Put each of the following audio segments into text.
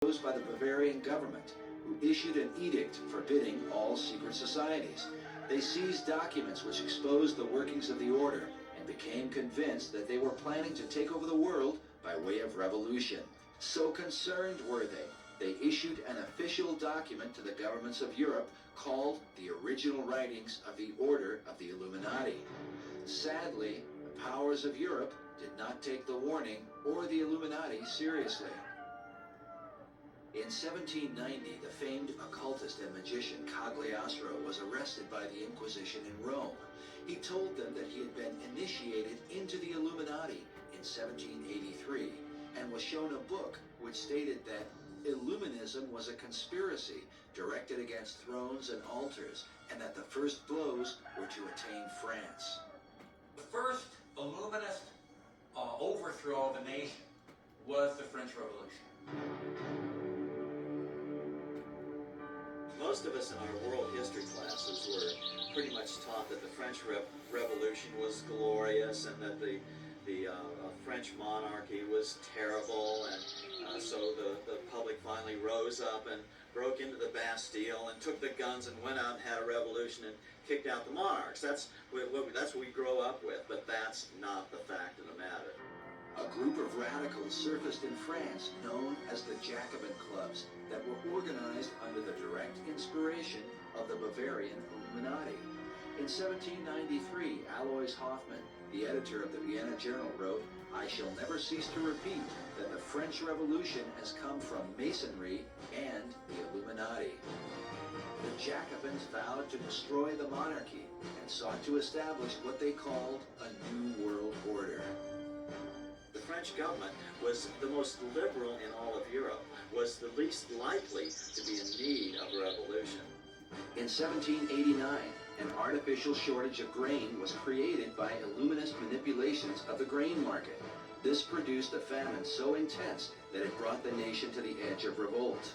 by the Bavarian government, who issued an edict forbidding all secret societies. They seized documents which exposed the workings of the order and became convinced that they were planning to take over the world by way of revolution. So concerned were they issued an official document to the governments of Europe called the Original Writings of the Order of the Illuminati. Sadly, the powers of Europe did not take the warning or the Illuminati seriously. In 1790, the famed occultist and magician Cagliostro was arrested by the Inquisition in Rome. He told them that he had been initiated into the Illuminati in 1783 and was shown a book which stated that Illuminism was a conspiracy directed against thrones and altars, and that the first blows were to attain France. The first Illuminist overthrow of a nation was the French Revolution. Most of us in our world history classes were pretty much taught that the French Revolution was glorious and that the French monarchy was terrible, and so the public finally rose up and broke into the Bastille and took the guns and went out and had a revolution and kicked out the monarchs. That's what we grow up with, but that's not the fact of the matter. A group of radicals surfaced in France known as the Jacobin clubs that were organized under the direct inspiration of the Bavarian Illuminati. In 1793, Alois Hoffmann, the editor of the Vienna Journal, wrote, "I shall never cease to repeat that the French Revolution has come from Masonry and the Illuminati." The Jacobins vowed to destroy the monarchy and sought to establish what they called a new world order. The French government was the most liberal in all of Europe, was the least likely to be in need of a revolution. In 1789, an artificial shortage of grain was created by Illuminist manipulations of the grain market. This produced a famine so intense that it brought the nation to the edge of revolt.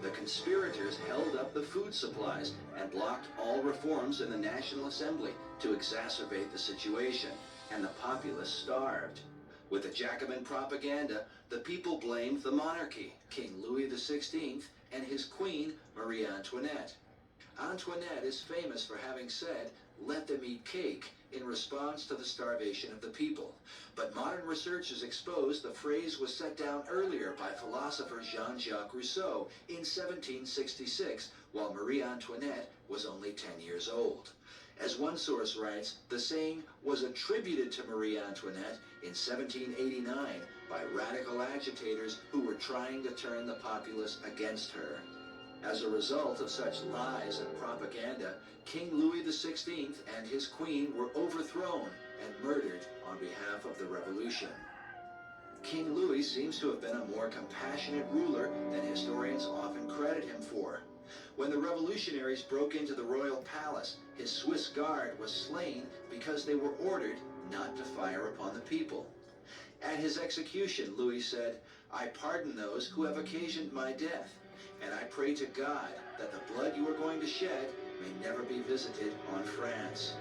The conspirators held up the food supplies and blocked all reforms in the National Assembly to exacerbate the situation, and the populace starved. With the Jacobin propaganda, the people blamed the monarchy, King Louis XVI, and his queen, Marie Antoinette. Antoinette is famous for having said, "Let them eat cake," in response to the starvation of the people. But modern research has exposed the phrase was set down earlier by philosopher Jean-Jacques Rousseau in 1766, while Marie Antoinette was only 10 years old. As one source writes, the saying was attributed to Marie Antoinette in 1789 by radical agitators who were trying to turn the populace against her. As a result of such lies and propaganda, King Louis XVI and his queen were overthrown and murdered on behalf of the revolution. King Louis seems to have been a more compassionate ruler than historians often credit him for. When the revolutionaries broke into the royal palace, his Swiss guard was slain because they were ordered not to fire upon the people. At his execution, Louis said, "I pardon those who have occasioned my death, and I pray to God that the blood you are going to shed may never be visited on France."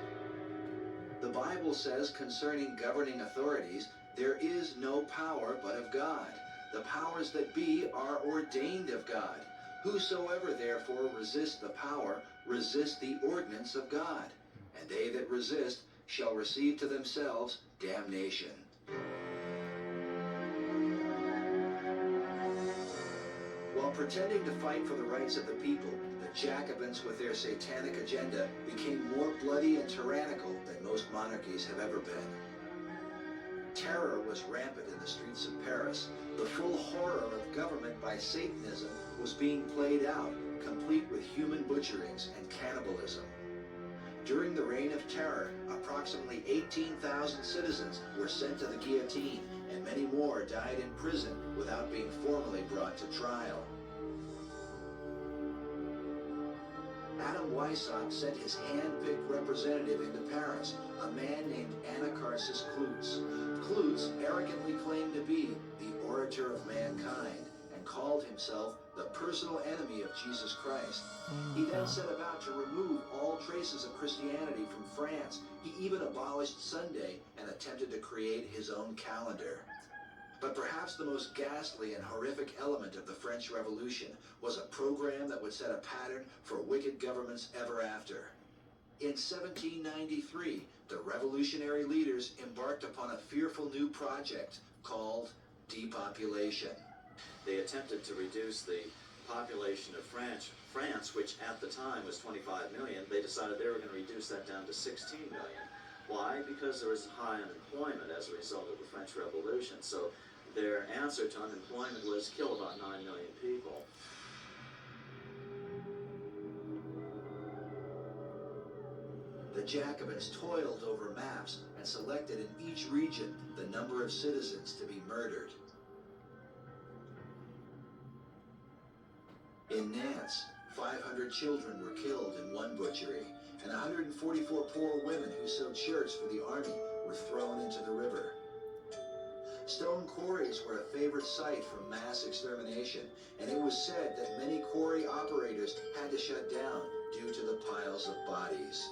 The Bible says concerning governing authorities, there is no power but of God. The powers that be are ordained of God. Whosoever therefore resist the power, resist the ordinance of God, and they that resist shall receive to themselves damnation. While pretending to fight for the rights of the people, the Jacobins with their satanic agenda became more bloody and tyrannical than most monarchies have ever been. Terror was rampant in the streets of Paris. The full horror of government by Satanism was being played out, complete with human butcherings and cannibalism. During the Reign of Terror, approximately 18,000 citizens were sent to the guillotine, and many more died in prison without being formally brought to trial. Adam Weishaupt sent his hand-picked representative into Paris, a man named Anacharsis Cloots. Cloots arrogantly claimed to be the orator of mankind and called himself the personal enemy of Jesus Christ. He then set about to remove all traces of Christianity from France. He even abolished Sunday and attempted to create his own calendar. But perhaps the most ghastly and horrific element of the French Revolution was a program that would set a pattern for wicked governments ever after. In 1793, the revolutionary leaders embarked upon a fearful new project called depopulation. They attempted to reduce the population of France, which at the time was 25 million, they decided they were going to reduce that down to 16 million. Why? Because there was high unemployment as a result of the French Revolution. So their answer to unemployment was kill about 9 million people. The Jacobins toiled over maps and selected in each region the number of citizens to be murdered. In Nantes, 500 children were killed in one butchery, and 144 poor women who sewed shirts for the army were thrown into the river. Stone quarries were a favorite site for mass extermination, and it was said that many quarry operators had to shut down due to the piles of bodies.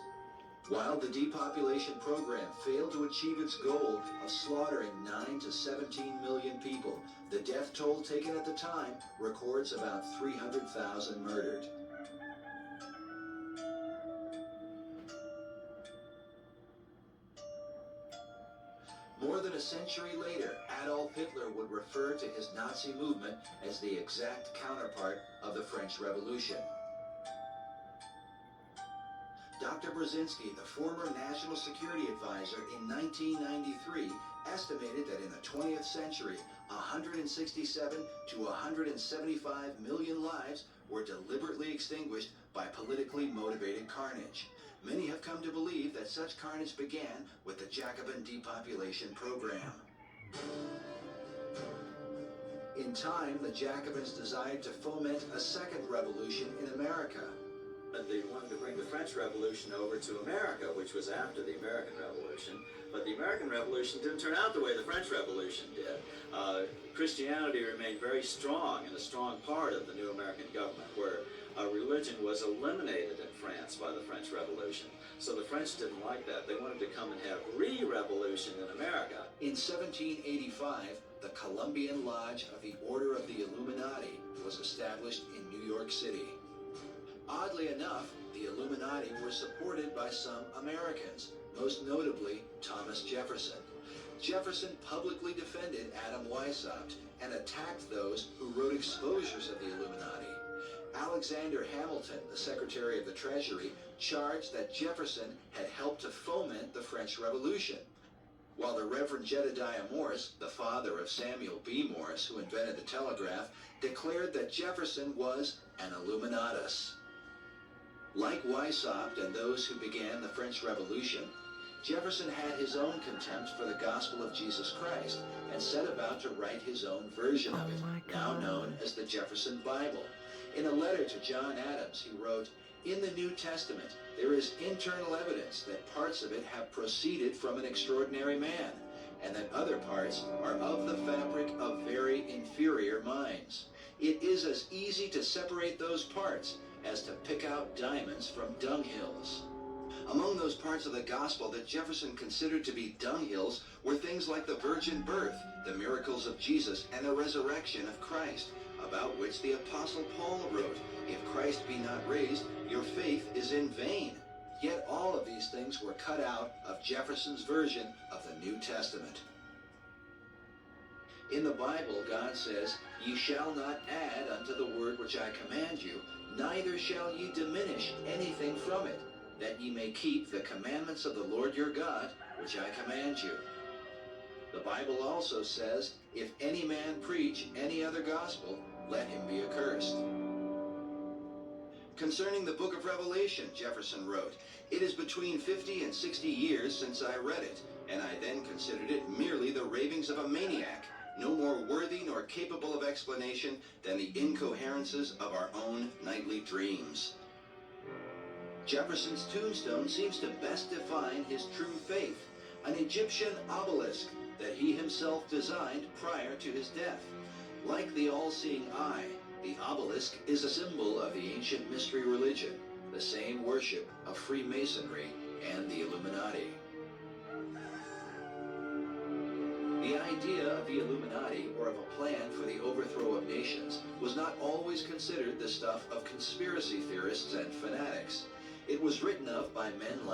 While the depopulation program failed to achieve its goal of slaughtering 9 to 17 million people, the death toll taken at the time records about 300,000 murdered. More than a century later, Adolf Hitler would refer to his Nazi movement as the exact counterpart of the French Revolution. Dr. Brzezinski, the former National Security Advisor in 1993, estimated that in the 20th century, 167 to 175 million lives were deliberately extinguished by politically motivated carnage. Many have come to believe that such carnage began with the Jacobin depopulation program. In time, the Jacobins desired to foment a second revolution in America. They wanted to bring the French Revolution over to America, which was after the American Revolution. But the American Revolution didn't turn out the way the French Revolution did. Christianity remained very strong and a strong part of the new American government, where religion was eliminated in France by the French Revolution. So the French didn't like that. They wanted to come and have re-revolution in America. In 1785, the Columbian Lodge of the Order of the Illuminati was established in New York City. Oddly enough, the Illuminati were supported by some Americans, most notably Thomas Jefferson. Jefferson publicly defended Adam Weishaupt and attacked those who wrote exposures of the Illuminati. Alexander Hamilton, the Secretary of the Treasury, charged that Jefferson had helped to foment the French Revolution, while the Reverend Jedediah Morse, the father of Samuel B. Morse, who invented the telegraph, declared that Jefferson was an Illuminatus. Like Weishaupt and those who began the French Revolution, Jefferson had his own contempt for the gospel of Jesus Christ and set about to write his own version of it, now known as the Jefferson Bible. In a letter to John Adams, he wrote, "In the New Testament, there is internal evidence that parts of it have proceeded from an extraordinary man, and that other parts are of the fabric of very inferior minds. It is as easy to separate those parts as to pick out diamonds from dunghills." Among those parts of the gospel that Jefferson considered to be dunghills were things like the virgin birth, the miracles of Jesus, and the resurrection of Christ, about which the Apostle Paul wrote, "If Christ be not raised, your faith is in vain." Yet all of these things were cut out of Jefferson's version of the New Testament. In the Bible, God says, "Ye shall not add unto the word which I command you, neither shall ye diminish anything from it, that ye may keep the commandments of the Lord your God, which I command you." The Bible also says, "If any man preach any other gospel, let him be accursed." Concerning the book of Revelation, Jefferson wrote, "It is between 50 and 60 years since I read it, and I then considered it merely the ravings of a maniac, no more worthy nor capable of explanation than the incoherences of our own nightly dreams." Jefferson's tombstone seems to best define his true faith, an Egyptian obelisk that he himself designed prior to his death. Like the all-seeing eye, the obelisk is a symbol of the ancient mystery religion, the same worship of Freemasonry and the Illuminati. The idea of the Illuminati, or of a plan for the overthrow of nations, was not always considered the stuff of conspiracy theorists and fanatics. It was written of by men like